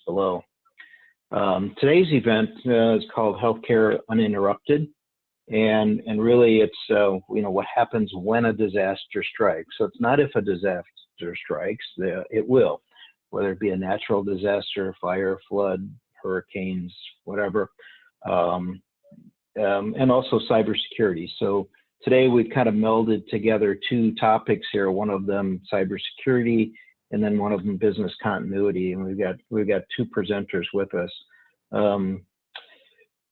below. Today's event is called Healthcare Uninterrupted, and really it's what happens when a disaster strikes. So it's not if a disaster strikes, it will, whether it be a natural disaster, fire, flood, hurricanes, whatever, and also cybersecurity. So today we've kind of melded together two topics here. One of them cybersecurity, and then one of them business continuity. And we've got two presenters with us.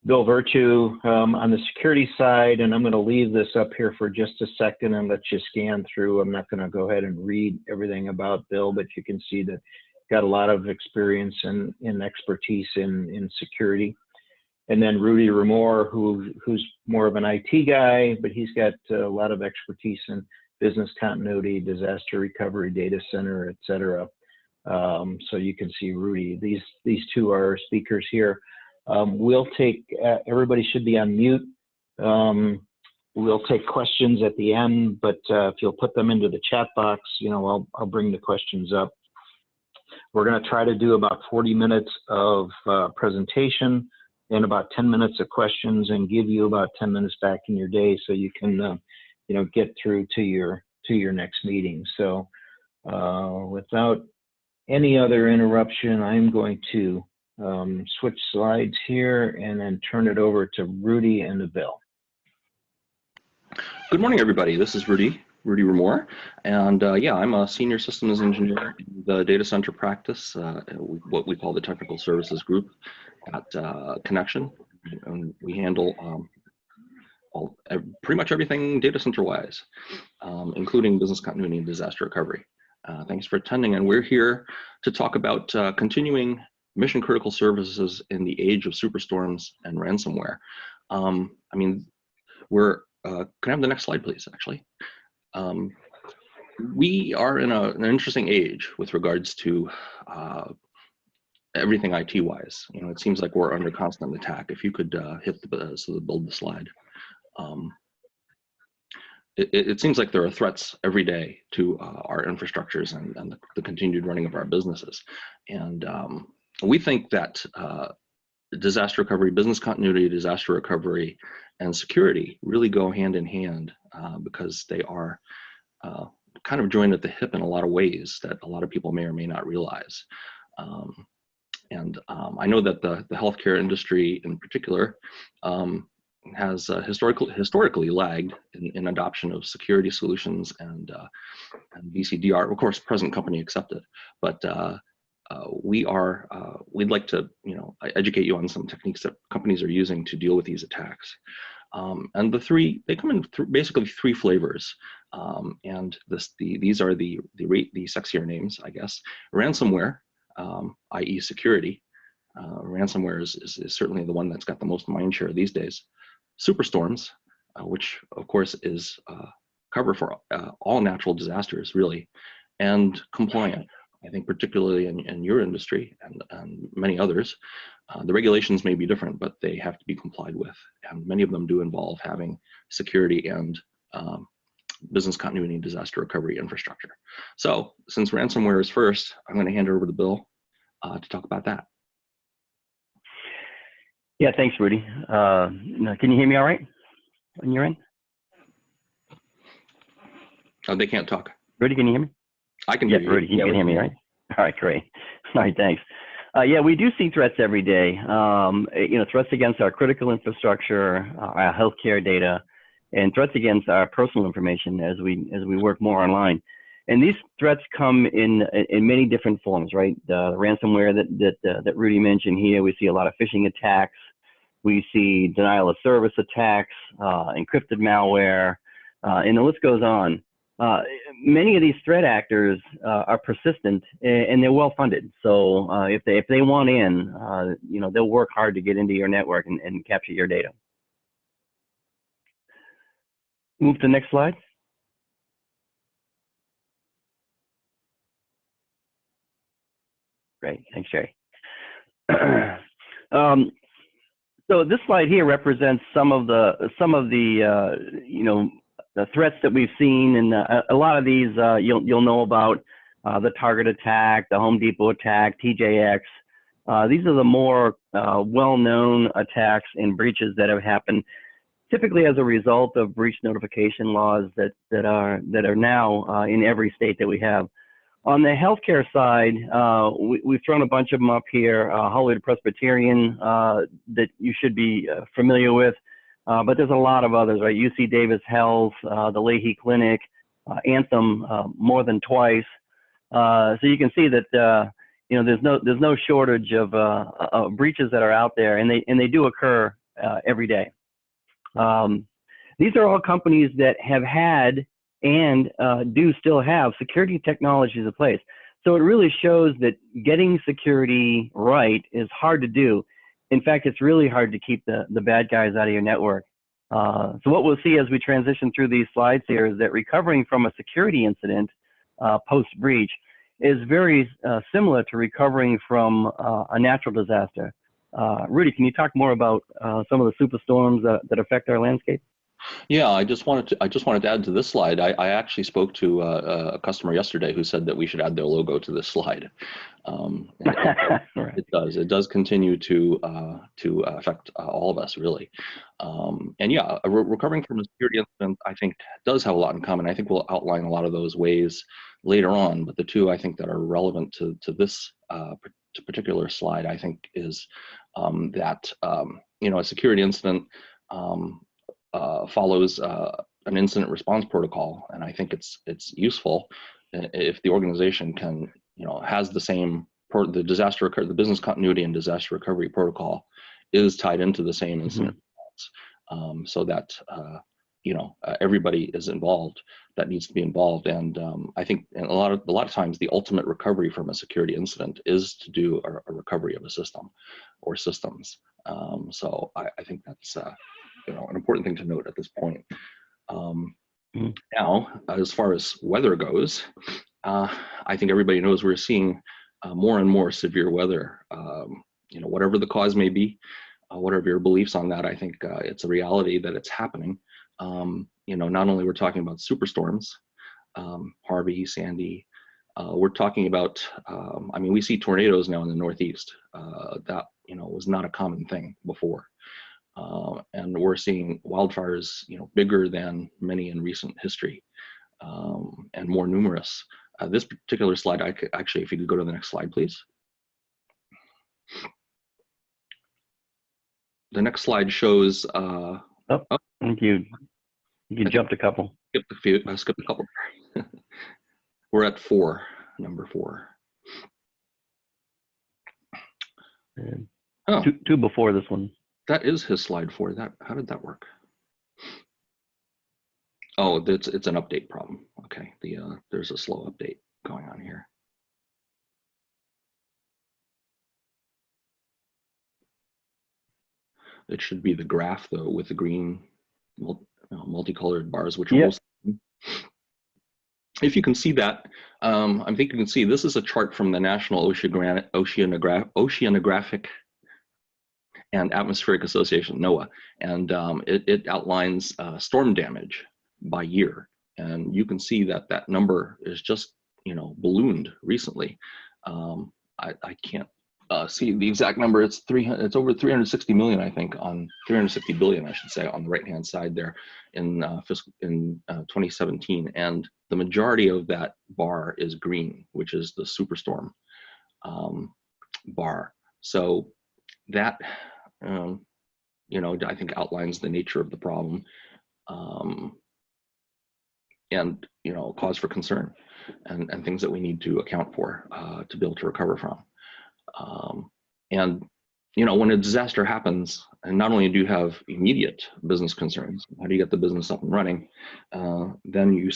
Bill Virtue on the security side, and I'm going to leave this up here for just a second and let you scan through. I'm not going to go ahead and read everything about Bill, but you can see that got a lot of experience and expertise in security. And then Rudy Ramore, who's more of an IT guy, but he's got a lot of expertise in business continuity, disaster recovery, data center, et cetera. So you can see Rudy. These two are our speakers here. We'll take, everybody should be on mute. We'll take questions at the end, but if you'll put them into the chat box, I'll bring the questions up. We're going to try to do about 40 minutes of presentation and about 10 minutes of questions, and give you about 10 minutes back in your day so you can, get through to your next meeting. So without any other interruption, I'm going to switch slides here and then turn it over to Rudy and to Bill. Good morning, everybody. This is Rudy Ramore, and yeah, I'm a senior systems engineer in the data center practice, what we call the technical services group at Connection, and we handle pretty much everything data center wise, including business continuity and disaster recovery. Thanks for attending, and we're here to talk about continuing mission critical services in the age of superstorms and ransomware. I mean, can I have the next slide, please, actually? We are in an interesting age with regards to everything IT-wise. It seems like we're under constant attack. If you could hit the build the slide. It seems like there are threats every day to our infrastructures and the continued running of our businesses. And we think that disaster recovery, business continuity, disaster recovery, and security really go hand in hand because they are kind of joined at the hip in a lot of ways that a lot of people may or may not realize. I know that the healthcare industry in particular has historically lagged in adoption of security solutions and BCDR, of course, present company accepted. But we'd like to educate you on some techniques that companies are using to deal with these attacks. And they come in basically three flavors, and these are the sexier names, I guess. Ransomware, i.e. security. Ransomware is certainly the one that's got the most mind share these days. Superstorms, which of course is cover for all natural disasters, really, and compliant. I think particularly in your industry and many others, the regulations may be different, but they have to be complied with. And many of them do involve having security and business continuity and disaster recovery infrastructure. So since ransomware is first, I'm going to hand it over to Bill to talk about that. Yeah, thanks, Rudy. Can you hear me all right on your end? They can't talk. Rudy, can you hear me? I can hear you. Rudy, you can hear me, right? All right, great. All right, thanks. Yeah, we do see threats every day. Threats against our critical infrastructure, our healthcare data, and threats against our personal information as we work more online. And these threats come in many different forms, right? The ransomware that Rudy mentioned here. We see a lot of phishing attacks. We see denial of service attacks, encrypted malware, and the list goes on. Many of these threat actors are persistent and they're well funded. So if they want in, they'll work hard to get into your network and capture your data. Move to the next slide. Great, thanks, Jerry. So this slide here represents some of the threats that we've seen, and a lot of these you'll know about, the Target attack, the Home Depot attack, TJX. These are the more well-known attacks and breaches that have happened, typically as a result of breach notification laws that are now in every state that we have. On the healthcare side, we've thrown a bunch of them up here. Hollywood Presbyterian that you should be familiar with, but there's a lot of others, right? UC Davis Health, the Leahy Clinic, Anthem more than twice. So you can see that you know, there's no shortage of breaches that are out there, and they do occur every day. These are all companies that have had and do still have security technologies in place. So it really shows that getting security right is hard to do. In fact, it's really hard to keep the bad guys out of your network. So what we'll see as we transition through these slides here is that recovering from a security incident post-breach is very similar to recovering from a natural disaster. Rudy, can you talk more about some of the superstorms that affect our landscape? Yeah, I just wanted to add to this slide. I actually spoke to a customer yesterday who said that we should add their logo to this slide. Right. It does continue to affect all of us, really. And yeah, recovering from a security incident, I think, does have a lot in common. I think we'll outline a lot of those ways later on, but the two I think that are relevant to this particular slide, I think, is that you know, a security incident follows an incident response protocol, and I think it's useful if the organization can, you know, has the same the business continuity and disaster recovery protocol is tied into the same incident response, so that you know, everybody is involved that needs to be involved. And I think a lot of times the ultimate recovery from a security incident is to do a recovery of a system or systems. So I think that's you know, an important thing to note at this point. Now, as far as weather goes, I think everybody knows we're seeing more and more severe weather. You know, whatever the cause may be, whatever your beliefs on that, I think it's a reality that it's happening. You know, not only we're talking about superstorms, Harvey, Sandy, we're talking about, I mean, we see tornadoes now in the Northeast. That, you know, was not a common thing before. And we're seeing wildfires, you know, bigger than many in recent history, and more numerous. This particular slide, actually, if you could go to the next slide, please. The next slide shows. Thank you. You jumped a couple. Skipped a couple. We're at 4, number 4. Oh, two before this one. That is his slide 4. How did that work? Oh, it's an update problem. Okay, there's a slow update going on here. It should be the graph though, with the green multicolored bars, which are most. If you can see that, I think you can see this is a chart from the National Oceanographic and Atmospheric Association, NOAA, and it outlines storm damage by year, and you can see that that number is just, you know, ballooned recently. I can't see the exact number. It's over 360 million, I think, on 360 billion, I should say, on the right-hand side there in 2017, and the majority of that bar is green, which is the superstorm bar. So that you know, I think outlines the nature of the problem, and, you know, cause for concern, and things that we need to account for to be able to recover from. And, you know, when a disaster happens, and not only do you have immediate business concerns, how do you get the business up and running, then you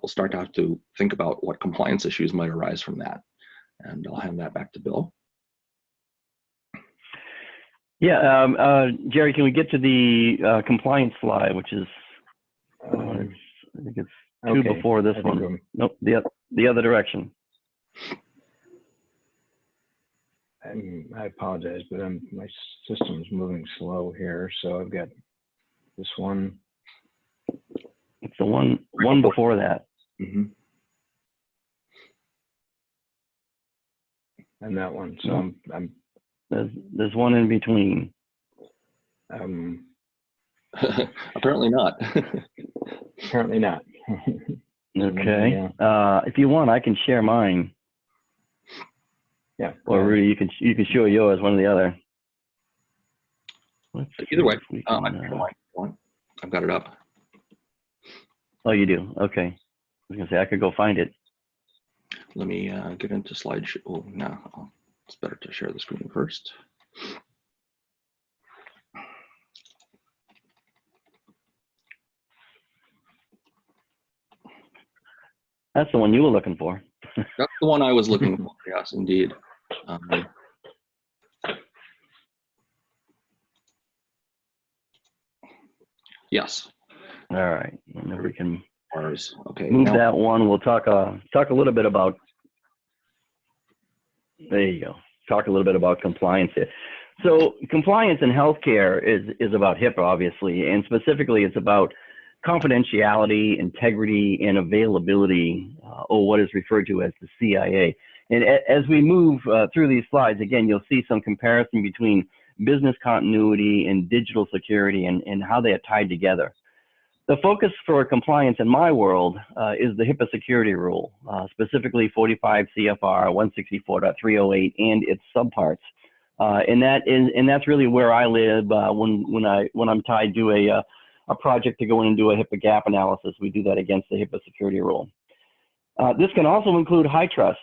will start to have to think about what compliance issues might arise from that. And I'll hand that back to Bill. Yeah, Jerry, can we get to the compliance slide, which is, I think it's 2 before this one. Nope, the other direction. I apologize, but my system's moving slow here, so I've got this one. It's the one before that. Mm-hmm. And that one. So I'm there's one in between. Apparently not. Apparently not. Okay. If you want, I can share mine. Yeah. Or Rudy, you can show yours, one or the other. Either way, I can one. I've got it up. Oh, you do? Okay. I was gonna say I could go find it. Let me get into slideshow. Oh, no, it's better to share the screen first. That's the one you were looking for. That's the one I was looking for. Yes, indeed. Yes. All right. And if we can Okay. move that one, we'll talk a little bit about. There you go. Talk a little bit about compliance here. So compliance in healthcare is about HIPAA, obviously, and specifically it's about confidentiality, integrity, and availability, or what is referred to as the CIA. And as we move through these slides, again, you'll see some comparison between business continuity and digital security and how they are tied together. The focus for compliance in my world is the HIPAA security rule, specifically 45 CFR 164.308 and its subparts. And that's really where I live when I'm tied to a project to go in and do a HIPAA gap analysis. We do that against the HIPAA security rule. This can also include high trust,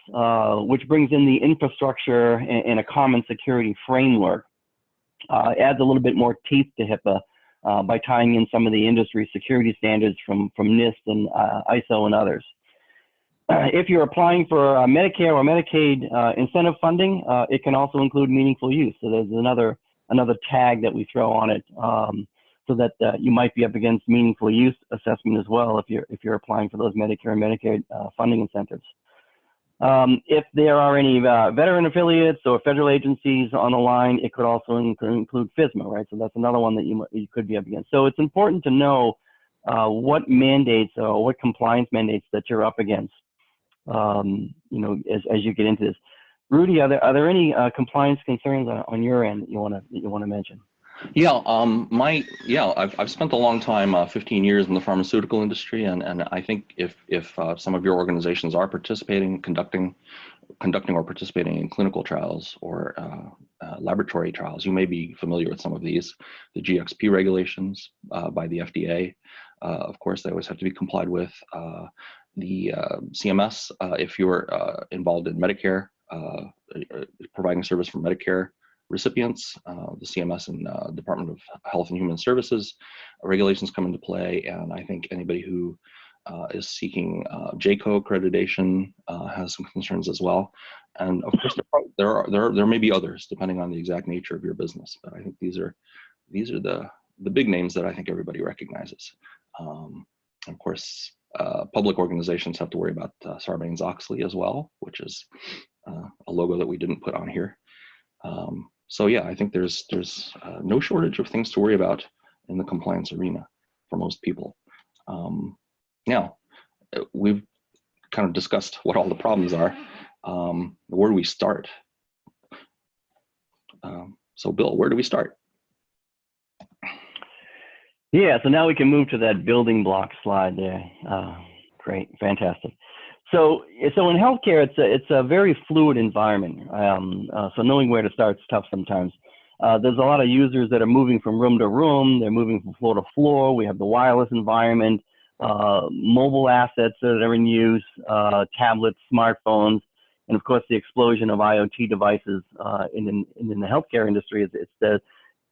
which brings in the infrastructure and a common security framework. Adds a little bit more teeth to HIPAA by tying in some of the industry security standards from NIST and ISO and others. If you're applying for Medicare or Medicaid incentive funding, it can also include meaningful use. So there's another tag that we throw on it, so that you might be up against meaningful use assessment as well if you're applying for those Medicare and Medicaid funding incentives. If there are any veteran affiliates or federal agencies on the line, it could also include FSMA, right? So that's another one that you could be up against. So it's important to know what mandates or what compliance mandates that you're up against, you know, as you get into this. Rudy, are there any compliance concerns on your end that you want to mention? Yeah, I've spent a long time, 15 years in the pharmaceutical industry, and I think if some of your organizations are conducting or participating in clinical trials or laboratory trials, you may be familiar with some of these. The GXP regulations by the FDA, of course, they always have to be complied with. The CMS, if you're involved in Medicare, providing service for Medicare recipients, the CMS and Department of Health and Human Services regulations come into play, and I think anybody who is seeking JCO accreditation has some concerns as well. And of course, there may be others depending on the exact nature of your business, but I think these are the big names that I think everybody recognizes. Of course, public organizations have to worry about Sarbanes-Oxley as well, which is a logo that we didn't put on here. So yeah, I think there's no shortage of things to worry about in the compliance arena for most people. Now, we've kind of discussed what all the problems are. Where do we start? So Bill, where do we start? Yeah, so now we can move to that building block slide there. Great, fantastic. So in healthcare, it's a very fluid environment. So knowing where to start is tough sometimes. There's a lot of users that are moving from room to room. They're moving from floor to floor. We have the wireless environment, mobile assets that are in use, tablets, smartphones, and of course the explosion of IoT devices in the healthcare industry. It's the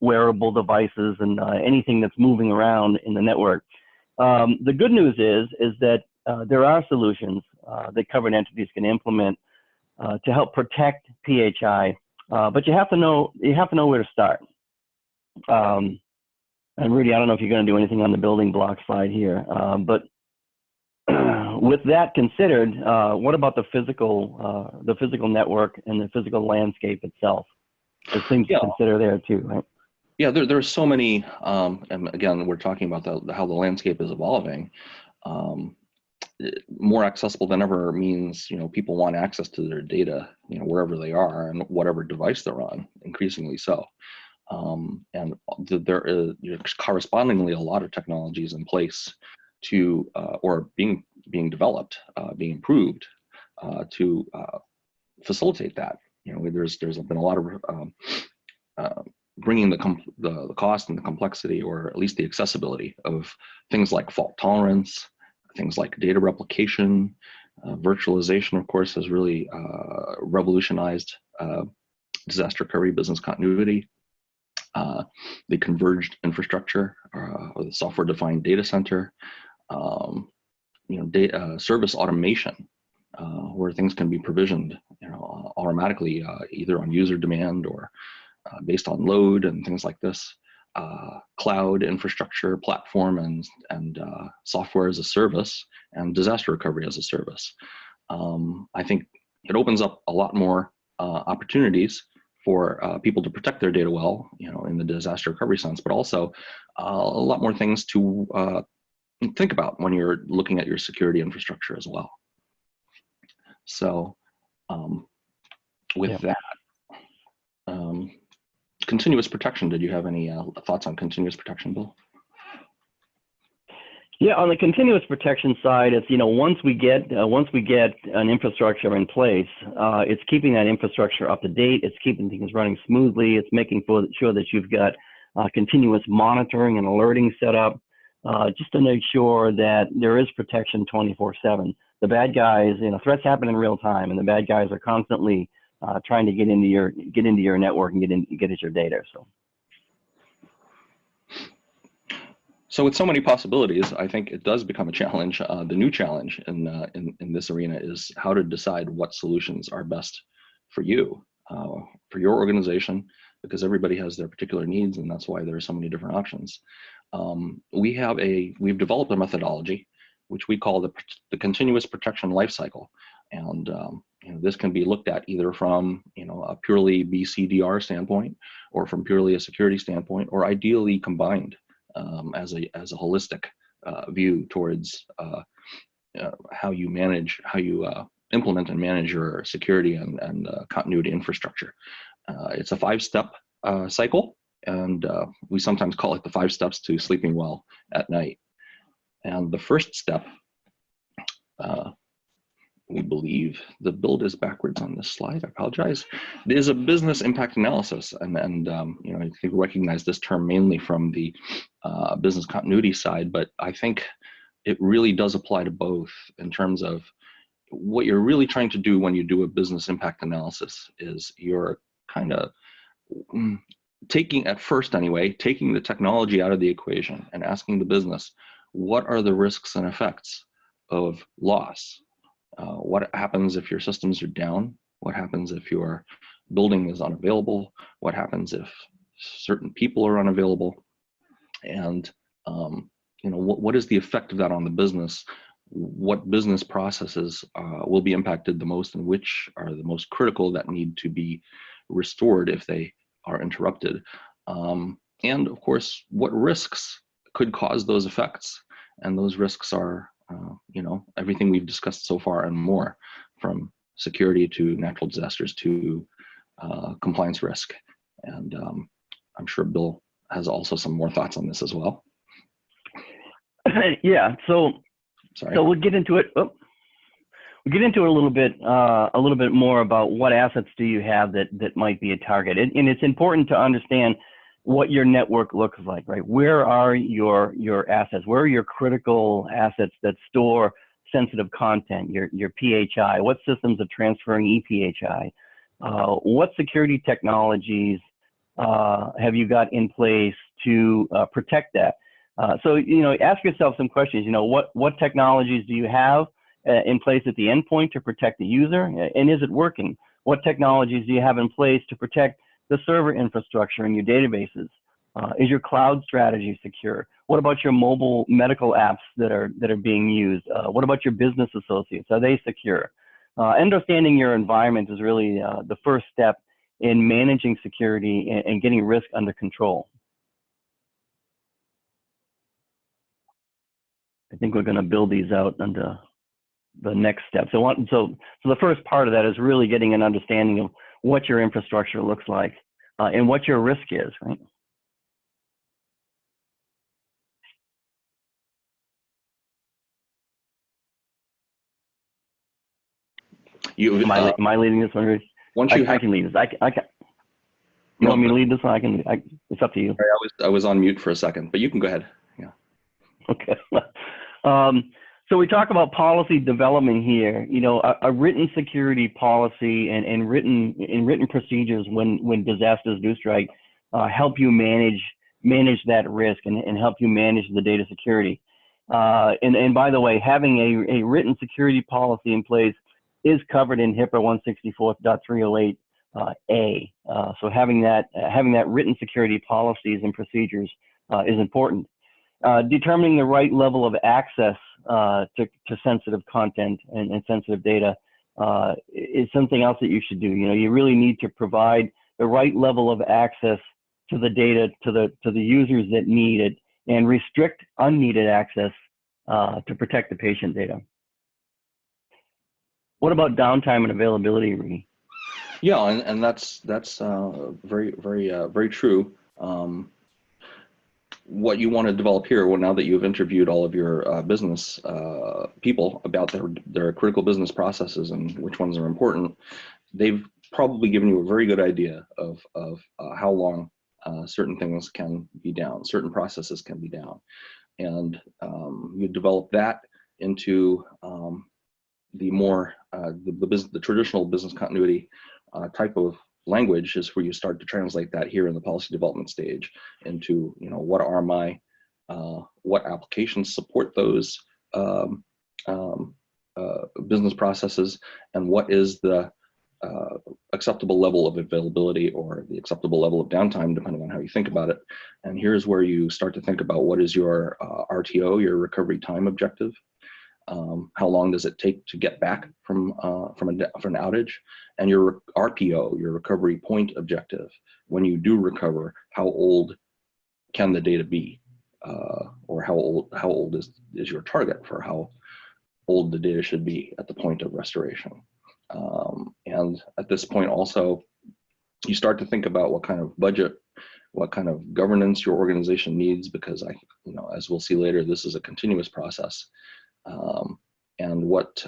wearable devices and anything that's moving around in the network. The good news is that there are solutions that covered entities can implement to help protect PHI, but you have to know where to start. And Rudy, I don't know if you're going to do anything on the building block slide here, but with that considered, what about the physical network and the physical landscape itself? There's things to consider there too, right? Yeah, there's so many, and again, we're talking about how the landscape is evolving. more accessible than ever means, people want access to their data, wherever they are and whatever device they're on, increasingly so. And there is correspondingly a lot of technologies in place to, or being developed, being improved to facilitate that. There's been a lot of bringing the cost and the complexity, or at least the accessibility of things like fault tolerance, things like data replication, virtualization, of course, has really revolutionized disaster recovery, business continuity. The converged infrastructure, or the software-defined data center, service automation, where things can be provisioned, automatically, either on user demand or based on load and things like this. Cloud infrastructure, platform, and software as a service, and disaster recovery as a service. I think it opens up a lot more opportunities for people to protect their data well, in the disaster recovery sense, but also a lot more things to think about when you're looking at your security infrastructure as well. So with that, continuous protection, did you have any thoughts on continuous protection, Bill? Yeah, on the continuous protection side, it's, once we get an infrastructure in place, it's keeping that infrastructure up to date. It's keeping things running smoothly. It's making sure that you've got continuous monitoring and alerting set up, just to make sure that there is protection 24/7. The bad guys, threats happen in real time, and the bad guys are constantly trying to get into your network and get at your data. So with so many possibilities, I think it does become a challenge. The new challenge in this arena is how to decide what solutions are best for you, for your organization, because everybody has their particular needs, and that's why there are so many different options. We've developed a methodology which we call the continuous protection lifecycle, and this can be looked at either from a purely BCDR standpoint, or from purely a security standpoint, or ideally combined. As a holistic view towards how you implement and manage your security and continuity infrastructure. It's a 5-step cycle, and we sometimes call it the 5 steps to sleeping well at night. And the first step, we believe the build is backwards on this slide, I apologize. It is a business impact analysis, and I think we recognize this term mainly from the business continuity side, but I think it really does apply to both in terms of what you're really trying to do when you do a business impact analysis is you're kind of taking the technology out of the equation and asking the business, what are the risks and effects of loss? What happens if your systems are down? What happens if your building is unavailable? What happens if certain people are unavailable? And what is the effect of that on the business? What business processes will be impacted the most, and which are the most critical that need to be restored if they are interrupted? And of course, what risks could cause those effects? And those risks are everything we've discussed so far and more, from security to natural disasters to compliance risk. And I'm sure Bill has also some more thoughts on this as well. Yeah, so we'll get into it. We'll get into it a little bit more about what assets do you have that might be a target. And it's important to understand what your network looks like, right? Where are your assets? Where are your critical assets that store sensitive content, your PHI? What systems are transferring ePHI? What security technologies have you got in place to protect that? So, ask yourself some questions. What technologies do you have in place at the endpoint to protect the user? And is it working? What technologies do you have in place to protect the server infrastructure in your databases? Is your cloud strategy secure? What about your mobile medical apps that are being used? What about your business associates? Are they secure? Understanding your environment is really the first step in managing security and getting risk under control. I think we're going to build these out under the next step. So the first part of that is really getting an understanding of what your infrastructure looks like and what your risk is, right? Am I leading this one? Once you I can lead this. I can. You want me to lead this one? It's up to you. I was on mute for a second, but you can go ahead. Yeah. Okay. So we talk about policy development here. You know, a written security policy and written procedures when disasters do strike help you manage that risk and help you manage the data security. And by the way, having a written security policy in place is covered in HIPAA 164.308 A. So having that written security policies and procedures is important. Determining the right level of access to sensitive content and sensitive data is something else that you should do. You know, you really need to provide the right level of access to the data to the users that need it, and restrict unneeded access to protect the patient data. What about downtime and availability, Rudy? Yeah, and that's very true. What you want to develop here, well, now that you've interviewed all of your business people about their critical business processes and which ones are important, they've probably given you a very good idea of how long certain things can be down, certain processes can be down, and you develop that into the traditional business continuity type of language is where you start to translate that here in the policy development stage into, you know, what applications support those business processes, and what is the acceptable level of availability or the acceptable level of downtime, depending on how you think about it. And here's where you start to think about what is your RTO, your recovery time objective. How long does it take to get back from an outage, and your RPO, your recovery point objective. When you do recover, how old can the data be, or how old is your target for how old the data should be at the point of restoration. And at this point also, you start to think about what kind of budget, what kind of governance your organization needs, because as we'll see later, this is a continuous process. And what,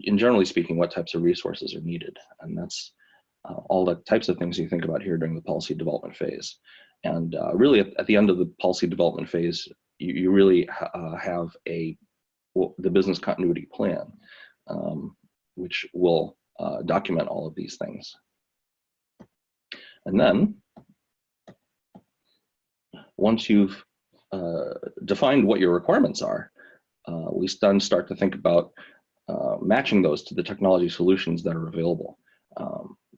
in generally speaking, what types of resources are needed. And that's all the types of things you think about here during the policy development phase. And really at the end of the policy development phase, you really have the business continuity plan, which will document all of these things. And then, once you've defined what your requirements are, we then start to think about matching those to the technology solutions that are available.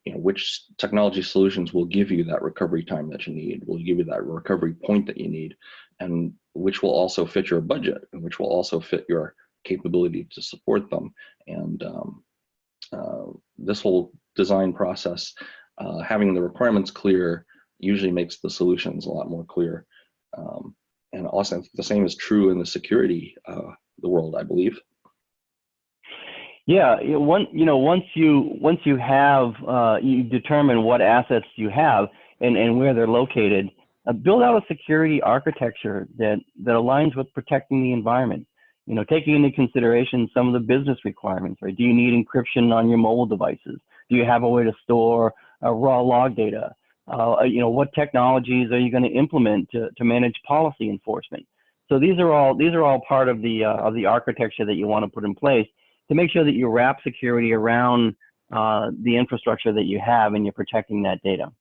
Which technology solutions will give you that recovery time that you need, will give you that recovery point that you need, and which will also fit your budget, and which will also fit your capability to support them. And this whole design process, having the requirements clear, usually makes the solutions a lot more clear. And also the same is true in the security the world, I believe. Yeah, once you have you determine what assets you have and where they're located, build out a security architecture that aligns with protecting the environment. You know, taking into consideration some of the business requirements, right? Do you need encryption on your mobile devices? Do you have a way to store raw log data? What technologies are you going to implement to manage policy enforcement? So these are all part of the architecture that you want to put in place to make sure that you wrap security around the infrastructure that you have and you're protecting that data.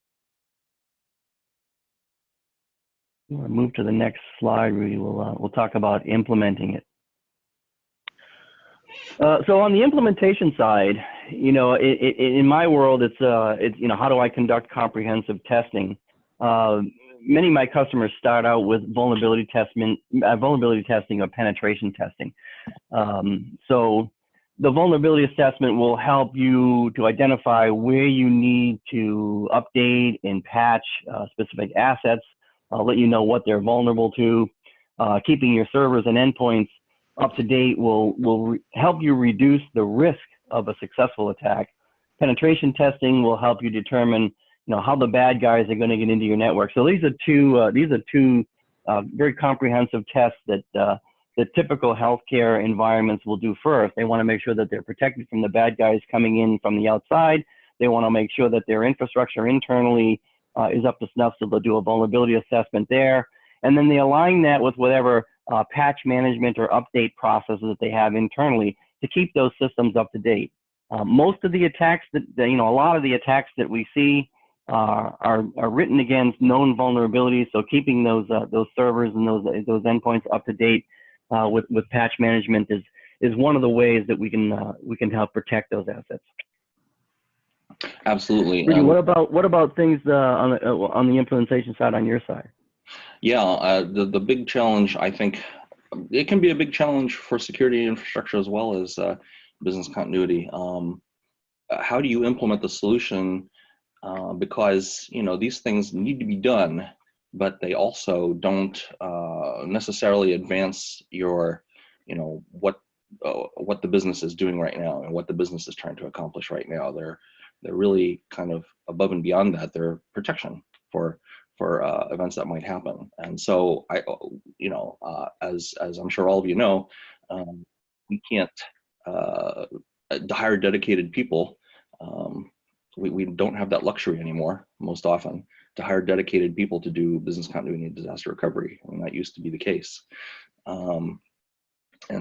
We'll move to the next slide, Rudy. We'll talk about implementing it. So on the implementation side, in my world, it's how do I conduct comprehensive testing? Many of my customers start out with vulnerability testing or penetration testing. So the vulnerability assessment will help you to identify where you need to update and patch specific assets, let you know what they're vulnerable to, keeping your servers and endpoints up to date will help you reduce the risk of a successful attack. Penetration testing will help you determine, how the bad guys are going to get into your network. So these are two very comprehensive tests that the typical healthcare environments will do first. They want to make sure that they're protected from the bad guys coming in from the outside. They want to make sure that their infrastructure internally is up to snuff, so they'll do a vulnerability assessment there. And then they align that with whatever patch management or update processes that they have internally to keep those systems up to date. Most of the attacks a lot of the attacks that we see are written against known vulnerabilities. So keeping those servers and those endpoints up to date with patch management is one of the ways that we can help protect those assets. Absolutely. Rudy, what about things on the implementation side on your side? Yeah, the big challenge, I think, it can be a big challenge for security infrastructure as well as business continuity. How do you implement the solution? Because these things need to be done, but they also don't necessarily advance your, what the business is doing right now and what the business is trying to accomplish right now. They're really kind of above and beyond that. They're protection for events that might happen. And so as I'm sure all of you know, we can't hire dedicated people. We don't have that luxury anymore, most often, to hire dedicated people to do business continuity and disaster recovery. I mean, that used to be the case. And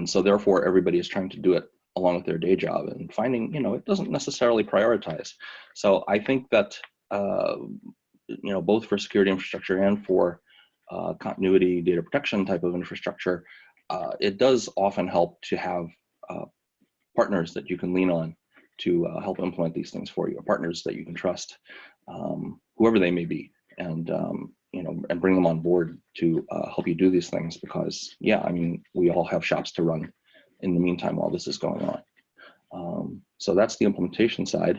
so therefore, everybody is trying to do it along with their day job and finding, it doesn't necessarily prioritize. So I think that, both for security infrastructure and for continuity data protection type of infrastructure, it does often help to have partners that you can lean on to help implement these things for you, partners that you can trust, whoever they may be, and and bring them on board to help you do these things. Because we all have shops to run in the meantime while this is going on. So that's the implementation side,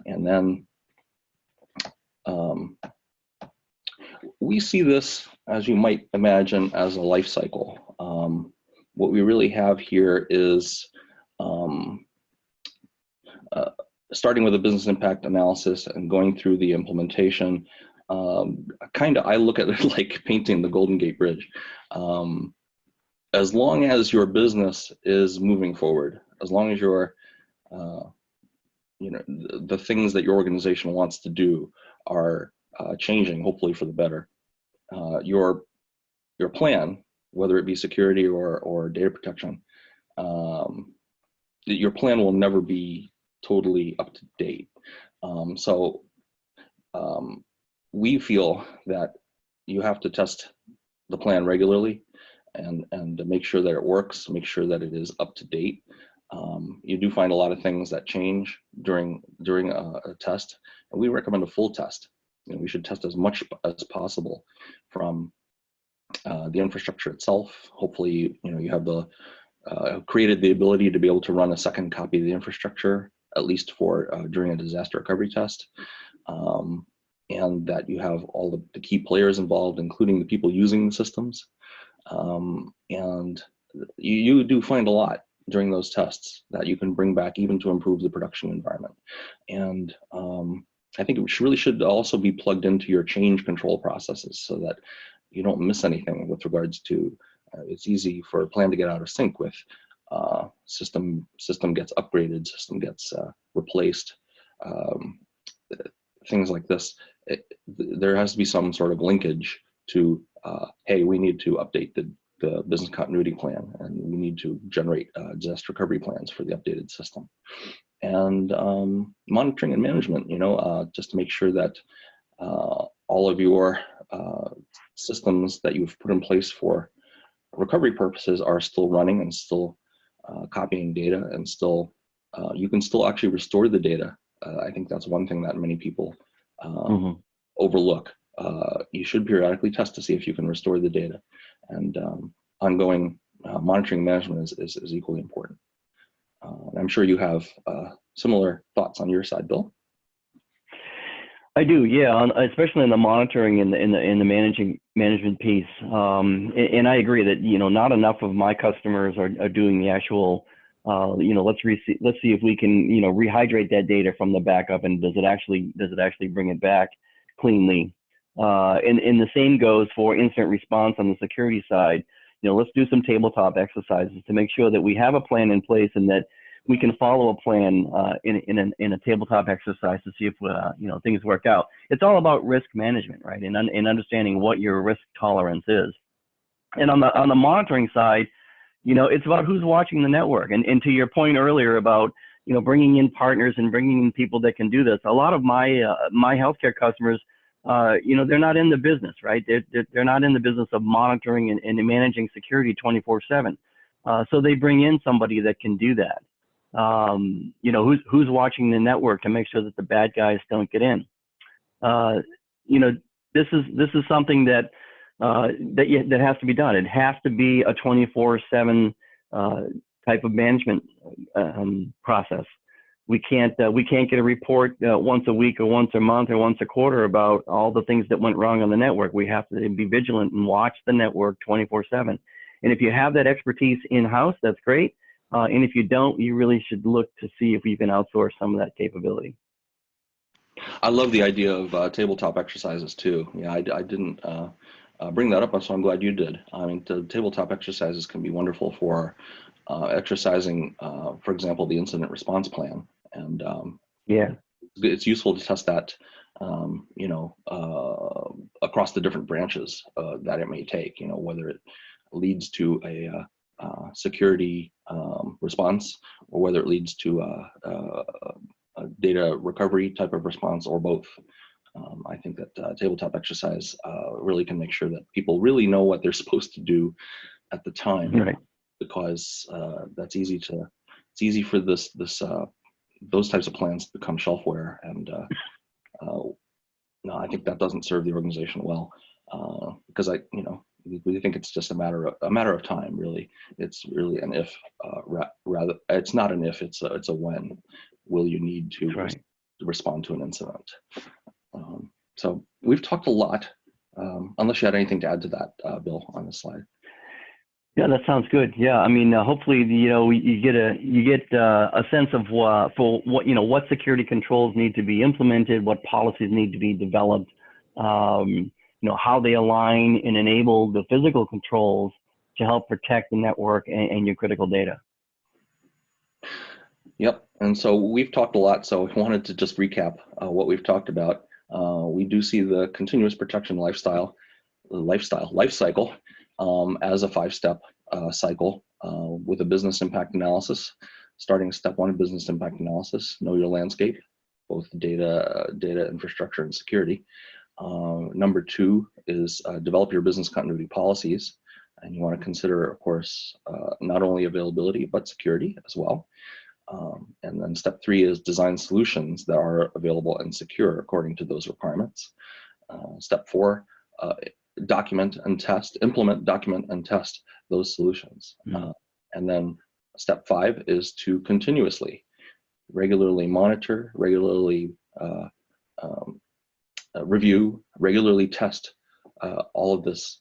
and then we see this, as you might imagine, as a life cycle. What we really have here is starting with a business impact analysis and going through the implementation. I look at it like painting the Golden Gate Bridge. As long as your business is moving forward, as long as your the things that your organization wants to do are changing, hopefully for the better, your plan, whether it be security or data protection, your plan will never be totally up to date. So we feel that you have to test the plan regularly and make sure that it works, make sure that it is up to date. You do find a lot of things that change during a test, and we recommend a full test. We should test as much as possible from the infrastructure itself. Hopefully, you have created the ability to be able to run a second copy of the infrastructure, at least for during a disaster recovery test, and that you have all the key players involved, including the people using the systems. And you do find a lot during those tests that you can bring back even to improve the production environment. And I think it really should also be plugged into your change control processes so that you don't miss anything with regards to, it's easy for a plan to get out of sync with system gets upgraded, system gets replaced, things like this. There has to be some sort of linkage to, hey, we need to update the business continuity plan, and we need to generate disaster recovery plans for the updated system. And monitoring and management, just to make sure that all of your systems that you've put in place for recovery purposes are still running and still copying data, and still you can still actually restore the data. I think that's one thing that many people overlook. You should periodically test to see if you can restore the data, and ongoing monitoring management is equally important. I'm sure you have similar thoughts on your side, Bill. I do, yeah, especially in the monitoring and in the management piece. And I agree that not enough of my customers are doing the actual. Let's see if we can rehydrate that data from the backup, and does it actually bring it back cleanly? And the same goes for incident response on the security side. Let's do some tabletop exercises to make sure that we have a plan in place and that we can follow a plan in a tabletop exercise to see if things work out. It's all about risk management, right? And understanding what your risk tolerance is. And on the monitoring side, it's about who's watching the network. And to your point earlier about bringing in partners and bringing in people that can do this. A lot of my healthcare customers, they're not in the business, right? They're not in the business of monitoring and managing security 24/7. So they bring in somebody that can do that. Who's watching the network to make sure that the bad guys don't get in. This is something that has to be done. It has to be a 24/7 type of management process. We can't get a report once a week or once a month or once a quarter about all the things that went wrong on the network. We have to be vigilant and watch the network 24/7. And if you have that expertise in-house, that's great. And if you don't, you really should look to see if you can outsource some of that capability. I love the idea of tabletop exercises too. Yeah, I didn't bring that up, so I'm glad you did. I mean, the tabletop exercises can be wonderful for exercising, for example, the incident response plan. And yeah, it's useful to test that, across the different branches that it may take. Whether it leads to a security response, or whether it leads to a data recovery type of response, or both. I think that tabletop exercise really can make sure that people really know what they're supposed to do at the time, right. Because it's easy for those types of plans to become shelfware, and no, I think that doesn't serve the organization well, because we think it's just a matter of time. Really, it's really an if, rather. It's not an if. It's a when. Will you need to respond to an incident? So we've talked a lot. Unless you had anything to add to that, Bill, on this slide. Yeah, that sounds good. Yeah, I mean, hopefully, you get a sense of for what security controls need to be implemented, what policies need to be developed, how they align and enable the physical controls to help protect the network and your critical data. Yep, and so we've talked a lot, so I wanted to just recap what we've talked about. We do see the continuous protection life cycle as a 5-step cycle with a business impact analysis. Starting step 1 of business impact analysis, know your landscape, both data infrastructure and security. Number 2 is develop your business continuity policies, and you want to consider, of course, not only availability but security as well. And then step 3 is design solutions that are available and secure according to those requirements. Step 4, implement, document, and test those solutions. And then step 5 is to regularly monitor, regularly review, regularly test all of this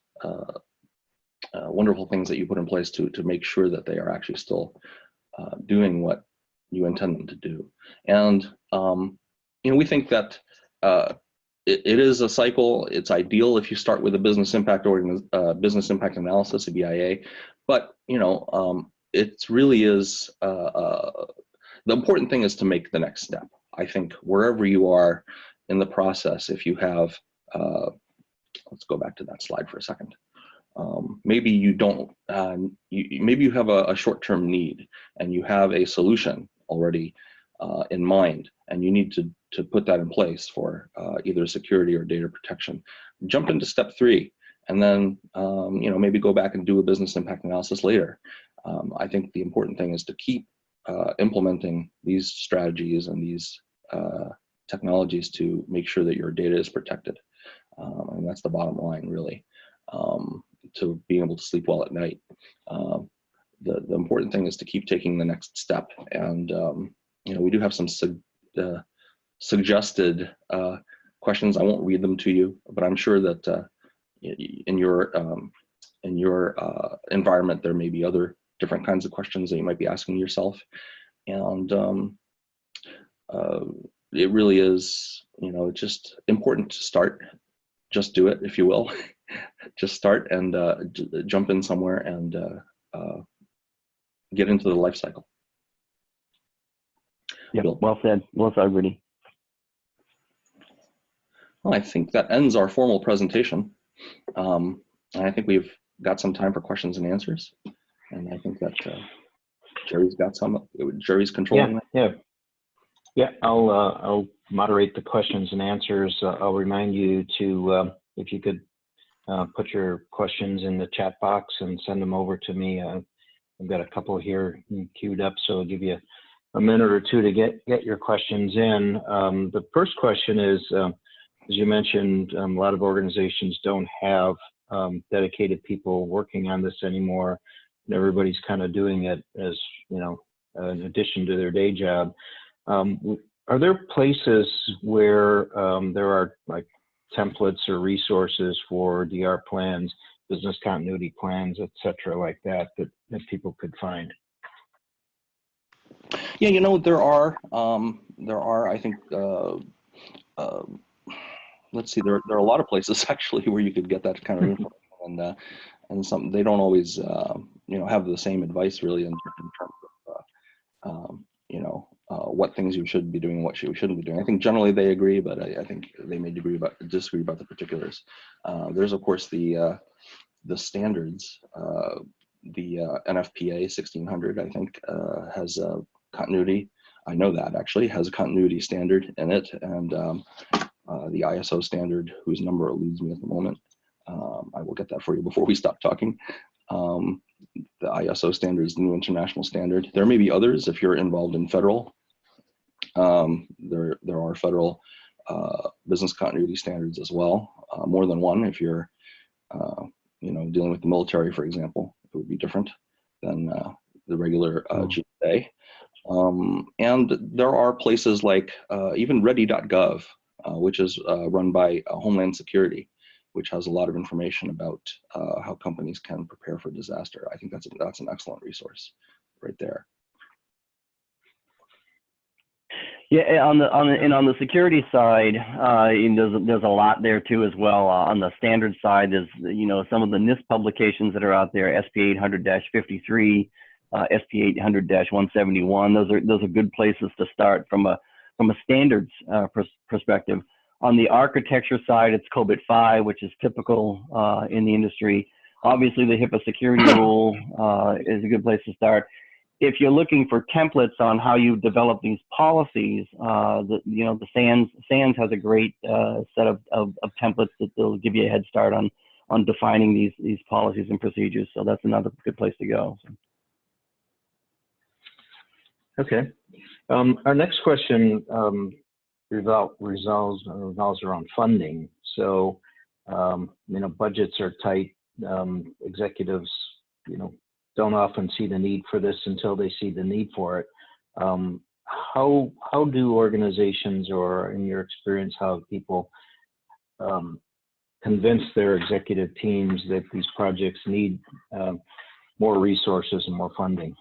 wonderful things that you put in place to make sure that they are actually still doing what you intend them to do. And we think that it is a cycle. It's ideal if you start with a business impact analysis, a BIA, but it really is the important thing is to make the next step. I think wherever you are in the process, if you have let's go back to that slide for a second. Maybe you don't. Maybe you have a short-term need, and you have a solution already in mind, and you need to put that in place for either security or data protection. Jump into step 3, and then maybe go back and do a business impact analysis later. I think the important thing is to keep implementing these strategies and these technologies to make sure that your data is protected. And that's the bottom line, really. To being able to sleep well at night. The important thing is to keep taking the next step. And we do have some suggested questions. I won't read them to you, but I'm sure that in your environment there may be other different kinds of questions that you might be asking yourself, and it really is, just important to start. Just do it, if you will. Just start and jump in somewhere and get into the life cycle. Yeah, Bill? well said, Rudy. Well, I think that ends our formal presentation. And I think we've got some time for questions and answers. And I think that Jerry's got some. Jerry's controlling that. Yeah. I'll moderate the questions and answers. I'll remind you to, if you could put your questions in the chat box and send them over to me. I've got a couple here queued up, so I'll give you a minute or two to get your questions in. The first question is, as you mentioned, a lot of organizations don't have dedicated people working on this anymore, and everybody's kind of doing it as, in addition to their day job. Are there places where there are like templates or resources for DR plans, business continuity plans, et cetera, like that people could find? Yeah, there are, I think, let's see, there are a lot of places actually where you could get that kind of information, and some, they don't always, have the same advice really in terms of, what things you should be doing, what you shouldn't be doing. I think generally they agree, but I think they may disagree about the particulars. There's of course the standards. The NFPA 1600, I think, has a continuity. I know that actually has a continuity standard in it, and the ISO standard, whose number eludes me at the moment. I will get that for you before we stop talking. The ISO standard is the new international standard. There may be others if you're involved in federal. There are federal business continuity standards as well. More than one. If you're dealing with the military, for example, it would be different than the regular GSA. And there are places like even ready.gov, which is run by Homeland Security, which has a lot of information about how companies can prepare for disaster. I think that's an excellent resource right there. Yeah, on the security side, there's a lot there too as well. On the standard side, there's some of the NIST publications that are out there, SP 800-53, SP 800-171. Those are good places to start from a standards perspective. On the architecture side, it's COBIT 5, which is typical in the industry. Obviously, the HIPAA security rule is a good place to start. If you're looking for templates on how you develop these policies, the SANS has a great set of templates that they'll give you a head start on defining these policies and procedures. So that's another good place to go. Okay. Our next question revolves around funding. So, budgets are tight. Executives, don't often see the need for this until they see the need for it. How do organizations, or in your experience, how have people convince their executive teams that these projects need more resources and more funding?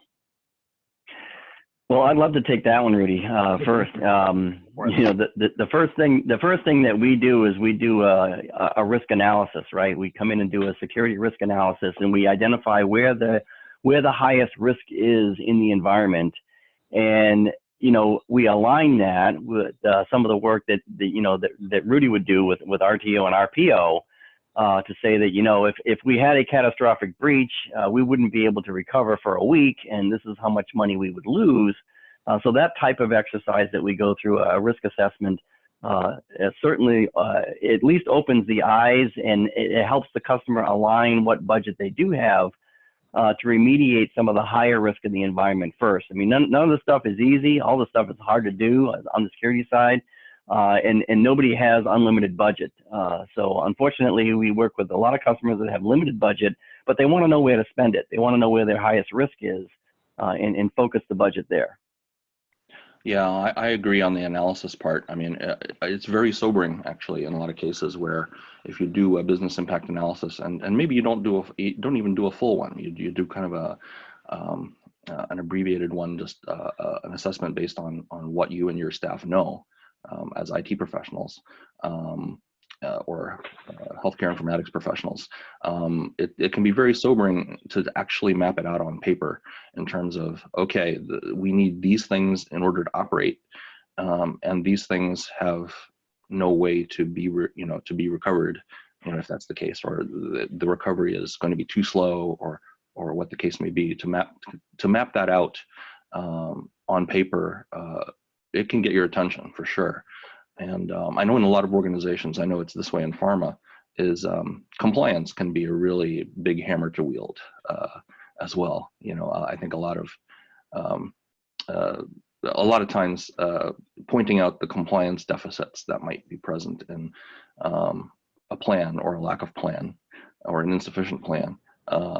Well, I'd love to take that one, Rudy. First, the first thing that we do is we do a risk analysis, right? We come in and do a security risk analysis, and we identify where the highest risk is in the environment, and we align that with some of the work that Rudy would do with RTO and RPO to say that if we had a catastrophic breach, we wouldn't be able to recover for a week, and this is how much money we would lose. So that type of exercise that we go through, a risk assessment, certainly at least opens the eyes, and it helps the customer align what budget they do have to remediate some of the higher risk in the environment first. I mean, none of the stuff is easy. All the stuff is hard to do on the security side, and nobody has unlimited budget. So unfortunately, we work with a lot of customers that have limited budget, but they want to know where to spend it. They want to know where their highest risk is, and focus the budget there. Yeah, I agree on the analysis part. I mean, it's very sobering actually in a lot of cases where if you do a business impact analysis and maybe you don't even do a full one, you do kind of an abbreviated one, just an assessment based on what you and your staff know as IT professionals. Or healthcare informatics professionals, it can be very sobering to actually map it out on paper in terms of, okay, we need these things in order to operate, and these things have no way to be recovered, if that's the case, or the recovery is going to be too slow, or what the case may be. To map that out on paper, it can get your attention for sure. And I know in a lot of organizations, I know it's this way in pharma, is compliance can be a really big hammer to wield as well. I think a lot of times pointing out the compliance deficits that might be present in a plan or a lack of plan or an insufficient plan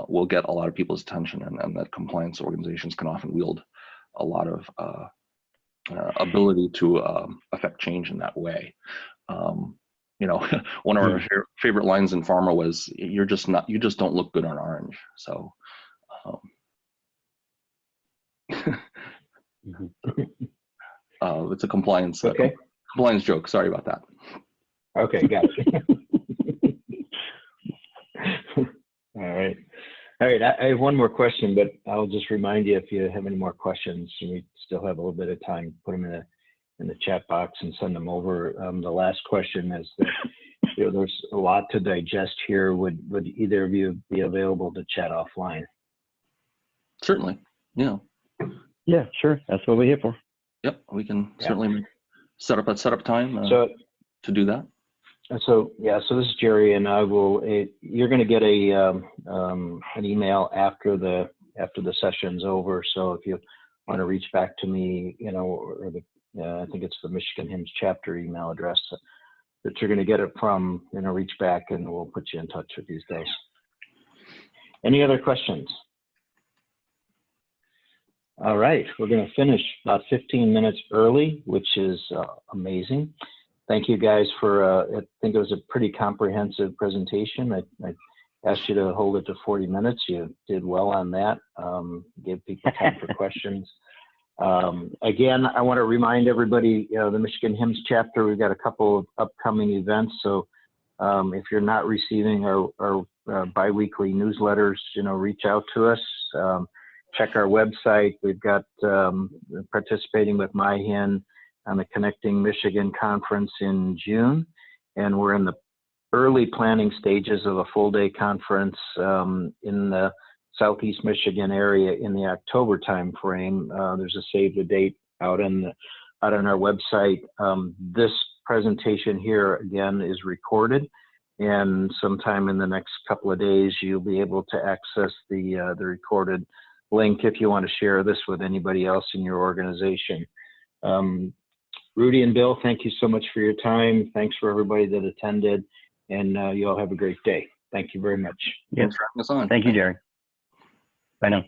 will get a lot of people's attention, and that compliance organizations can often wield a lot of ability to affect change in that way. One of our favorite lines in pharma was, you just don't look good on orange. So it's a compliance compliance joke. Sorry about that. Okay, gotcha. All right. I have one more question, but I'll just remind you, if you have any more questions, we still have a little bit of time, put them in the chat box and send them over. The last question is that there's a lot to digest here. Would either of you be available to chat offline? Certainly. Yeah. Yeah, sure. That's what we're here for. Yep, we can certainly set up time to do that. So this is Jerry, and I will. You're going to get an email after the session's over. So if you want to reach back to me, or I think it's the Michigan HIMSS chapter email address that you're going to get it from. Reach back, and we'll put you in touch with these guys. Any other questions? All right, we're going to finish about 15 minutes early, which is amazing. Thank you guys for, I think it was a pretty comprehensive presentation. I asked you to hold it to 40 minutes. You did well on that. Gave people time for questions. Again, I want to remind everybody, the Michigan HIMSS chapter, we've got a couple of upcoming events. So if you're not receiving our bi-weekly newsletters, reach out to us. Check our website. We've got participating with MyHIN on the Connecting Michigan conference in June, and we're in the early planning stages of a full-day conference in the Southeast Michigan area in the October timeframe. There's a save the date out on our website. This presentation here again is recorded, and sometime in the next couple of days you'll be able to access the recorded link if you want to share this with anybody else in your organization. Rudy and Bill, thank you so much for your time. Thanks for everybody that attended, and you all have a great day. Thank you very much. Thanks for having us on. Thank you, Jerry. Bye now.